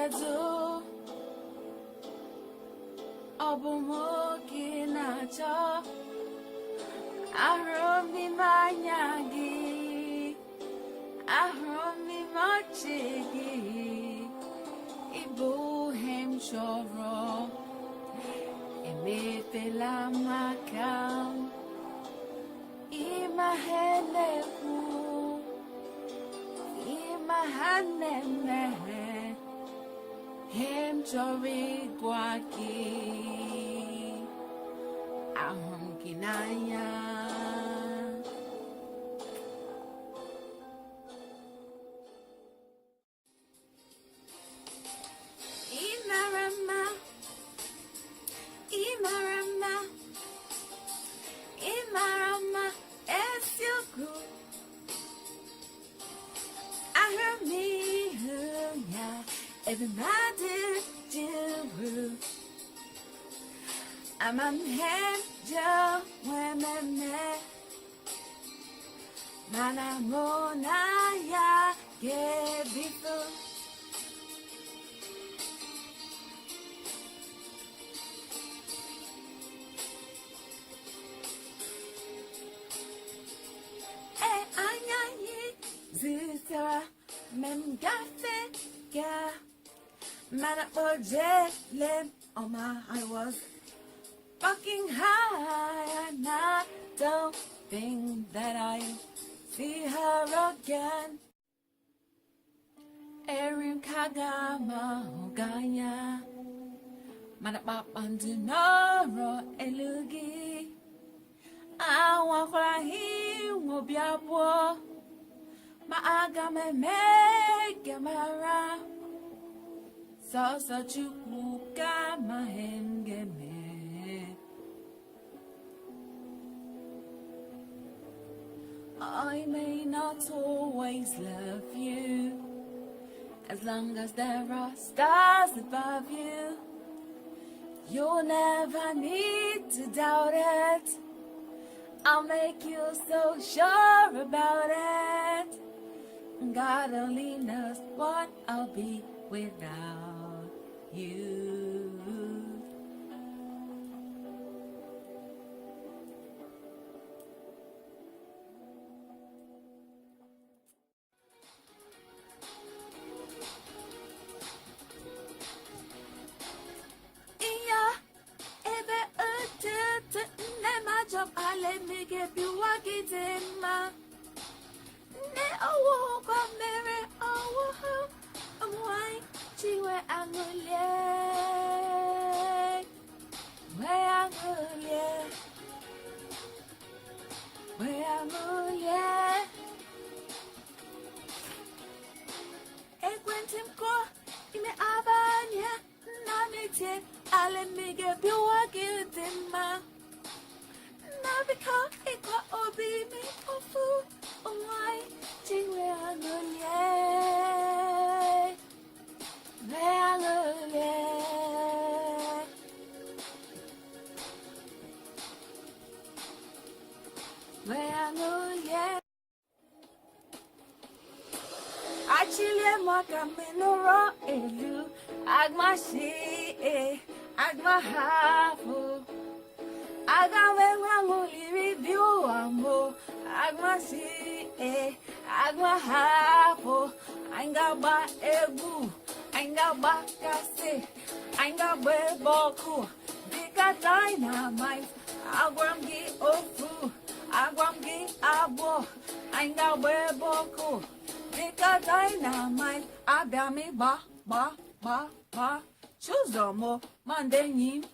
Kedu Obumoki Nacho Aromi Manyagi Aromi Machigi Ibu Hem Choro Emepela Makam Imaheleku Imahanemehe Hem Chori Guaki Ahom Kinaya Imarama Imarama Imarama Esyoku Ahami Hunya Everybody do I'm a hand Joe women Mana Mona ya get before Zisera men gafe ga man up for jet oh my I was fucking high and I don't think that I see her again Erin Kagama Hoganya man up Andinoro Elugi I want for him will be a boy Maaga me gemara Sasa chukuka mahengeme I may not always love you As long as there are stars above you You'll never need to doubt it I'll make you so sure about it God only knows what I'll be without you. Yeah, ebe utete ne my job I let me get you walking in my oh, come Mary, oh, I'm white, she where I'm Ekwentim ko, ime abanya, namite, ale me get you walking in my Nabika, iko obi me ofu, oh my. Achille Macaminoro elu Agma she Agma hafu Agame wanguli review ambo Agma she Agma hafu Ainga ba egu Ainga ba kase Ainga be boku Dika dynamite Agwam gi ofu Agwam gi abo Ainga be boku Dika dynamite Abami ba Choose more Mande nim